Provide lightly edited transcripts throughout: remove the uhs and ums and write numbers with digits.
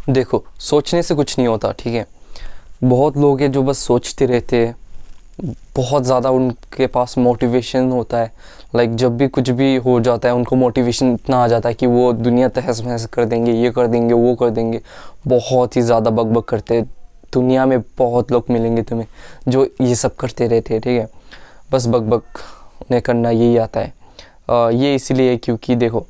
देखो, सोचने से कुछ नहीं होता, ठीक है। बहुत लोग हैं जो बस सोचते रहते हैं, बहुत ज़्यादा उनके पास मोटिवेशन होता है। लाइक जब भी कुछ भी हो जाता है उनको मोटिवेशन इतना आ जाता है कि वो दुनिया तहस महस कर देंगे, ये कर देंगे, वो कर देंगे। बहुत ही ज़्यादा बकबक करते हैं। दुनिया में बहुत लोग मिलेंगे तुम्हें जो ये सब करते रहते हैं, ठीक है। बस बकबक उन्हें करना यही आता है। ये इसलिए क्योंकि देखो,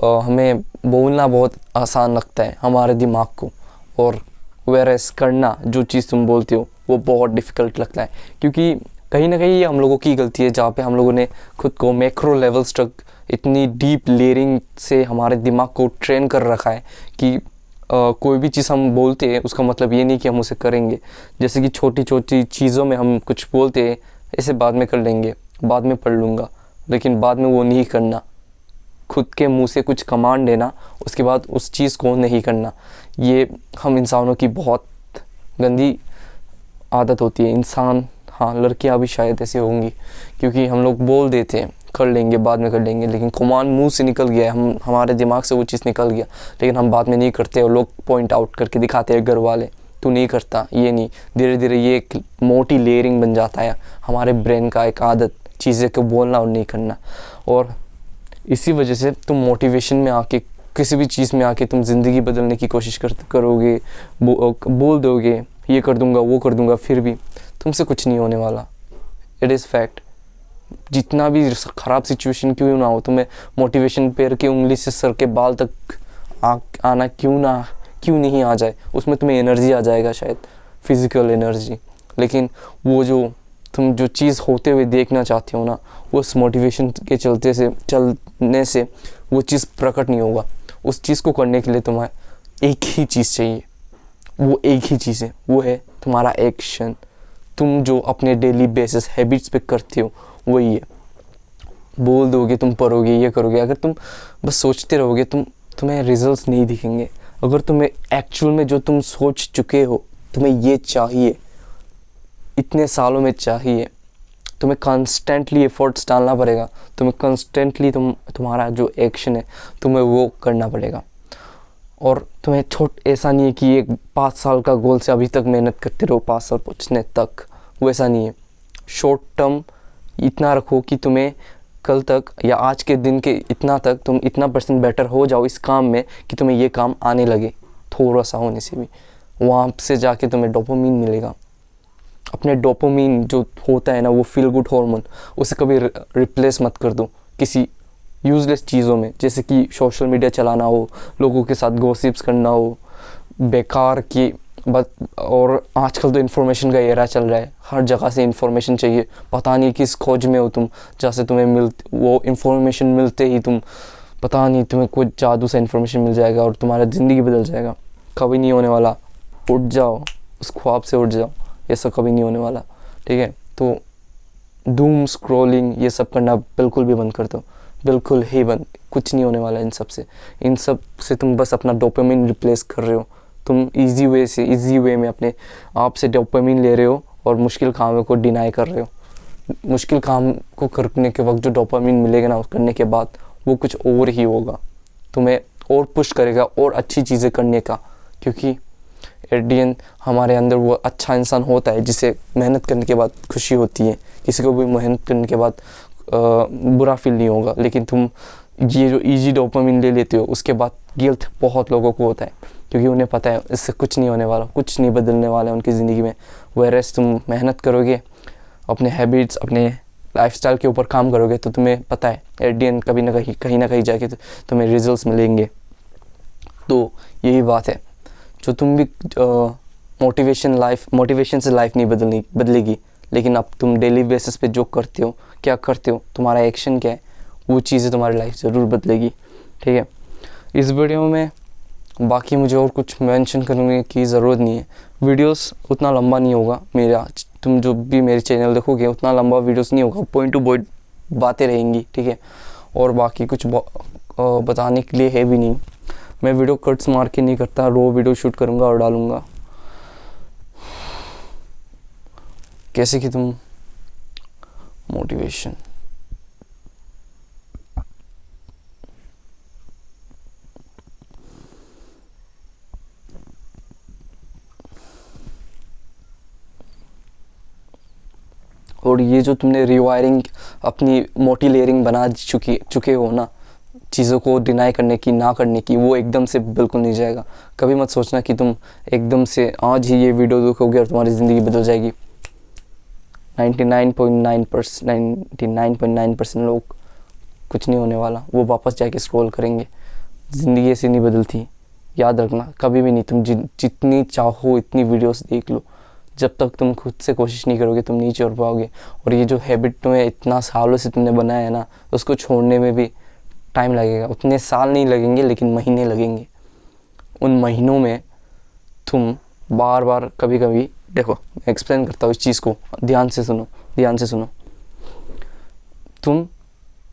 हमें बोलना बहुत आसान लगता है हमारे दिमाग को, और वेरएस करना, जो चीज़ तुम बोलते हो, वो बहुत डिफ़िकल्ट लगता है। क्योंकि कहीं ना कहीं ये हम लोगों की गलती है, जहाँ पे हम लोगों ने खुद को मैक्रो लेवल्स तक इतनी डीप लेयरिंग से हमारे दिमाग को ट्रेन कर रखा है कि कोई भी चीज़ हम बोलते हैं उसका मतलब ये नहीं कि हम उसे करेंगे। जैसे कि छोटी छोटी चीज़ों में हम कुछ बोलते हैं, ऐसे बाद में कर लेंगे, बाद में पढ़ लूँगा, लेकिन बाद में वो नहीं करना। खुद के मुंह से कुछ कमांड देना, उसके बाद उस चीज़ को नहीं करना, ये हम इंसानों की बहुत गंदी आदत होती है। इंसान, हाँ, लड़कियां भी शायद ऐसे होंगी, क्योंकि हम लोग बोल देते हैं कर लेंगे, बाद में कर लेंगे, लेकिन कमांड मुंह से निकल गया है, हमारे दिमाग से वो चीज़ निकल गया, लेकिन हम बाद में नहीं करते। और लोग पॉइंट आउट करके दिखाते हैं, घर वाले, तू नहीं करता, ये नहीं। धीरे धीरे ये एक मोटी लेयरिंग बन जाता है हमारे ब्रेन का, एक आदत, चीज़ें को बोलना और नहीं करना। और इसी वजह से तुम मोटिवेशन में आके, किसी भी चीज़ में आके तुम ज़िंदगी बदलने की कोशिश करोगे, बोल दोगे ये कर दूंगा, वो कर दूंगा, फिर भी तुमसे कुछ नहीं होने वाला। It is fact. जितना भी ख़राब सिचुएशन क्यों ना हो, तुम्हें मोटिवेशन पैर की उंगली से सर के बाल तक आना क्यों नहीं आ जाए, उसमें तुम्हें एनर्जी आ जाएगा, शायद फिज़िकल एनर्जी। लेकिन वो जो तुम जो चीज़ होते हुए देखना चाहते हो ना, वो उस मोटिवेशन के चलने से वो चीज़ प्रकट नहीं होगा। उस चीज़ को करने के लिए तुम्हें एक ही चीज़ चाहिए, वो एक ही चीज़ है, वो है तुम्हारा एक्शन। तुम जो अपने डेली बेसिस हैबिट्स पे करते हो, वही है। बोल दोगे, तुम पढ़ोगे, ये करोगे, अगर तुम बस सोचते रहोगे, तुम्हें रिजल्ट्स नहीं दिखेंगे। अगर तुम्हें एक्चुअल में जो तुम सोच चुके हो, तुम्हें ये चाहिए, इतने सालों में चाहिए, तुम्हें कंस्टेंटली एफर्ट्स डालना पड़ेगा। तुम्हें कंस्टेंटली तुम्हारा जो एक्शन है, तुम्हें वो करना पड़ेगा। और तुम्हें ऐसा नहीं है कि एक 5 साल का गोल से अभी तक मेहनत करते रहो 5 साल पहुँचने तक, वैसा नहीं है। शॉर्ट टर्म इतना रखो कि तुम्हें कल तक या आज के दिन के इतना तक तुम इतना % बेटर हो जाओ इस काम में कि तुम्हें ये काम आने लगे, थोड़ा सा होने से भी। वहाँ से जाके तुम्हें डोपामिन मिलेगा। अपने डोपामिन जो होता है ना, वो फील गुड हार्मोन, उसे कभी रिप्लेस मत कर दो किसी यूज़लेस चीज़ों में, जैसे कि सोशल मीडिया चलाना हो, लोगों के साथ गॉसिप्स करना हो, बेकार की बात। और आजकल तो इन्फॉर्मेशन का एरा चल रहा है, हर जगह से इन्फॉर्मेशन चाहिए। पता नहीं किस खोज में हो तुम, जहाँ से तुम्हें वो इन्फॉर्मेशन मिलते ही तुम, पता नहीं, तुम्हें कुछ जादू से इन्फॉर्मेशन मिल जाएगा और तुम्हारा ज़िंदगी बदल जाएगा। कभी नहीं होने वाला। उठ जाओ, उस ख्वाब से उठ जाओ, ये सब कभी नहीं होने वाला, ठीक है। तो डूम स्क्रॉलिंग ये सब करना बिल्कुल भी बंद कर दो, बिल्कुल ही बंद। कुछ नहीं होने वाला इन सब से तुम बस अपना डोपामिन रिप्लेस कर रहे हो। तुम इजी वे में अपने आप से डोपामिन ले रहे हो और मुश्किल कामों को डिनाई कर रहे हो। मुश्किल काम को करने के वक्त जो डोपामिन मिलेगा ना, करने के बाद वो कुछ और ही होगा, तुम्हें और पुश करेगा और अच्छी चीज़ें करने का। क्योंकि एट द एंड हमारे अंदर वो अच्छा इंसान होता है जिसे मेहनत करने के बाद खुशी होती है। किसी को भी मेहनत करने के बाद बुरा फील नहीं होगा, लेकिन तुम ये जो इजी डोपामिन ले लेते हो, उसके बाद गिल्ट बहुत लोगों को होता है, क्योंकि उन्हें पता है इससे कुछ नहीं होने वाला, कुछ नहीं बदलने वाला है उनकी ज़िंदगी में। वेरएज़ तुम मेहनत करोगे, अपने हैबिट्स, अपने लाइफस्टाइल के ऊपर काम करोगे, तो तुम्हें पता है एट द एंड कहीं ना कहीं जाके तुम्हें रिजल्ट्स मिलेंगे। तो यही बात है। जो तुम भी मोटिवेशन से लाइफ नहीं बदलेगी, लेकिन अब तुम डेली बेसिस पे जो करते हो, क्या करते हो, तुम्हारा एक्शन क्या है, वो चीज़ें तुम्हारी लाइफ ज़रूर बदलेगी, ठीक है। इस वीडियो में बाकी मुझे और कुछ मेंशन करने की ज़रूरत नहीं है। वीडियोस उतना लंबा नहीं होगा मेरा, तुम जो भी मेरे चैनल देखोगे उतना लंबा वीडियोस नहीं होगा, पॉइंट टू पॉइंट बातें रहेंगी, ठीक है। और बाकी कुछ बताने के लिए है भी नहीं। मैं वीडियो कट्स मार के नहीं करता, रो वीडियो शूट करूँगा और डालूँगा। कैसे कि तुम मोटिवेशन और ये जो तुमने रिवायरिंग अपनी मोटी लेयरिंग बना चुके हो ना चीज़ों को डिनाई करने की, ना करने की, वो एकदम से बिल्कुल नहीं जाएगा। कभी मत सोचना कि तुम एकदम से आज ही ये वीडियो देखोगे और तुम्हारी ज़िंदगी बदल जाएगी। 99.9% लोग कुछ नहीं होने वाला, वो वापस जाके स्क्रॉल करेंगे। ज़िंदगी ऐसे नहीं बदलती, याद रखना कभी भी नहीं। तुम जितनी चाहो इतनी वीडियोस देख लो, जब तक तुम खुद से कोशिश नहीं करोगे तुम नहीं छोड़ पाओगे। और ये जो हैबिट तुम्हें इतना सालों से तुमने बनाया है ना, उसको छोड़ने में भी टाइम लगेगा। उतने साल नहीं लगेंगे लेकिन महीने लगेंगे। उन महीनों में तुम बार बार कभी कभी, देखो मैं एक्सप्लेन करता हूँ इस चीज़ को, ध्यान से सुनो। तुम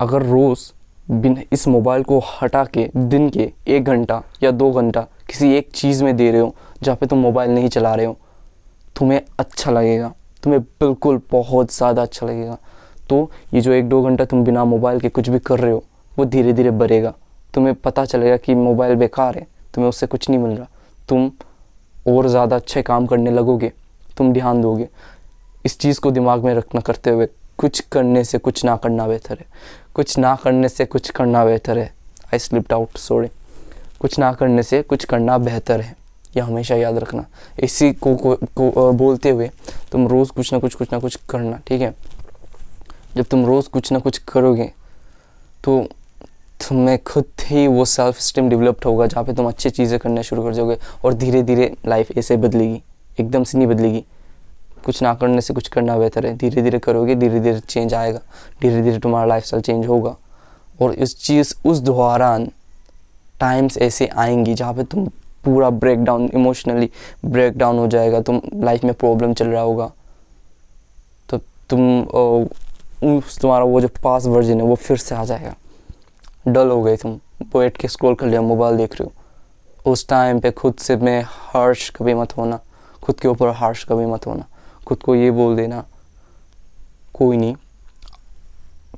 अगर रोज़ बिन इस मोबाइल को हटा के दिन के 1 घंटा या 2 घंटा किसी एक चीज़ में दे रहे हो जहाँ पे तुम मोबाइल नहीं चला रहे हो, तुम्हें अच्छा लगेगा, तुम्हें बिल्कुल बहुत ज़्यादा अच्छा लगेगा। तो ये जो 1-2 घंटा तुम बिना मोबाइल के कुछ भी कर रहे हो वो धीरे धीरे बढ़ेगा। तुम्हें पता चलेगा कि मोबाइल बेकार है, तुम्हें उससे कुछ नहीं मिल रहा, तुम और ज़्यादा अच्छे काम करने लगोगे, तुम ध्यान दोगे। इस चीज़ को दिमाग में रखना करते हुए, कुछ करने से कुछ ना करना बेहतर है, कुछ ना करने से कुछ करना बेहतर है। आई स्लिप्ड आउट, सॉरी। कुछ ना करने से कुछ करना बेहतर है, यह हमेशा याद रखना। इसी को बोलते हुए तुम रोज़ कुछ ना कुछ करना, ठीक है। जब तुम रोज़ कुछ ना कुछ करोगे तो तुम्हें खुद ही वो सेल्फ स्टीम डेवलप्ड होगा जहाँ पे तुम अच्छी चीज़ें करना शुरू कर जाओगे। और धीरे धीरे लाइफ ऐसे बदलेगी, एकदम से नहीं बदलेगी। कुछ ना करने से कुछ करना बेहतर है, धीरे धीरे करोगे, धीरे धीरे चेंज आएगा, धीरे धीरे तुम्हारा लाइफस्टाइल चेंज होगा। और उस दौरान टाइम्स ऐसे आएंगी जहाँ पे तुम पूरा ब्रेकडाउन, इमोशनली ब्रेकडाउन हो जाएगा, तुम लाइफ में प्रॉब्लम चल रहा होगा, तो तुम्हारा वो जो पास वर्जन है वो फिर से आ जाएगा। डल हो गए तुम, बैठ के स्क्रॉल कर लिया, मोबाइल देख रहे हो। उस टाइम पे खुद से में हार्श कभी मत होना, खुद के ऊपर हार्श कभी मत होना। खुद को ये बोल देना, कोई नहीं,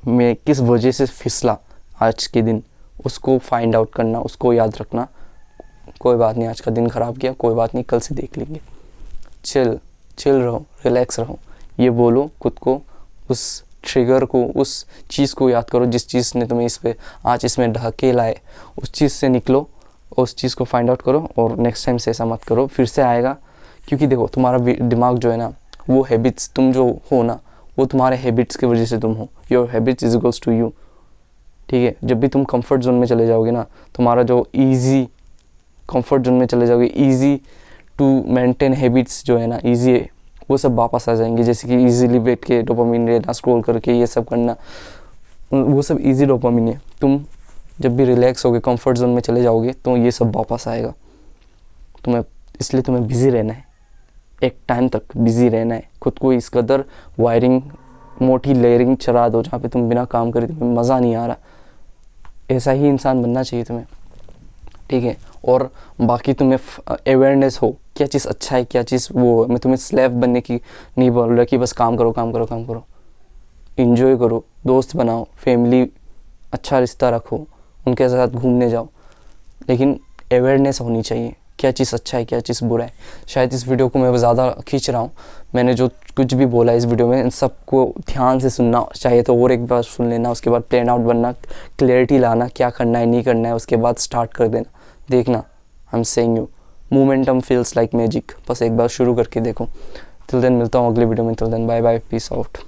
मैं किस वजह से फिसला आज के दिन, उसको फाइंड आउट करना, उसको याद रखना। कोई बात नहीं, आज का दिन ख़राब किया, कोई बात नहीं, कल से देख लेंगे। चिल रहो, रिलैक्स रहो, ये बोलो खुद को। उस ट्रिगर को, उस चीज़ को याद करो जिस चीज़ ने तुम्हें आज इसमें ढके लाए, उस चीज़ से निकलो, उस चीज़ को फाइंड आउट करो और नेक्स्ट टाइम से ऐसा मत करो, फिर से आएगा। क्योंकि देखो तुम्हारा दिमाग जो है ना, वो हैबिट्स, तुम जो हो ना, वो तुम्हारे हैबिट्स की वजह से तुम हो। Your habits is equals to you, ठीक है। जब भी तुम कंफर्ट जोन में चले जाओगे ना, तुम्हारा जो कंफर्ट जोन में चले जाओगे, ईजी टू मेंटेन हैबिट्स जो है ना, ईजी है, वो सब वापस आ जाएंगे। जैसे कि इजीली बैठ के डोपामिन लेना, स्क्रॉल करके ये सब करना, वो सब इजी डोपामिन है। तुम जब भी रिलैक्स होगे, कंफर्ट जोन में चले जाओगे, तो ये सब वापस आएगा। इसलिए तुम्हें बिज़ी रहना है, एक टाइम तक बिज़ी रहना है। खुद को इस कदर वायरिंग, मोटी लेयरिंग चढ़ा दो जहाँ पे तुम बिना काम करे तुम्हें मज़ा नहीं आ रहा। ऐसा ही इंसान बनना चाहिए तुम्हें, ठीक है। और बाकी तुम्हें अवेयरनेस हो क्या चीज़ अच्छा है, क्या चीज़ वो। मैं तुम्हें स्लेव बनने की नहीं बोल रहा कि बस काम करो। इंजॉय करो, दोस्त बनाओ, फैमिली, अच्छा रिश्ता रखो, उनके साथ घूमने जाओ, लेकिन अवेयरनेस होनी चाहिए क्या चीज़ अच्छा है, क्या चीज़ बुरा है। शायद इस वीडियो को मैं ज़्यादा खींच रहा हूँ, मैंने जो कुछ भी बोला इस वीडियो में, इन सबको ध्यान से सुनना चाहिए। तो और एक बार सुन लेना, उसके बाद प्लान आउट बनना, क्लैरिटी लाना, क्या करना है नहीं करना है, उसके बाद स्टार्ट कर देना। देखना, I am saying you, momentum feels like magic. बस एक बार शुरू करके देखो। टिल देन मिलता हूँ अगले वीडियो में। Till then bye bye, peace out.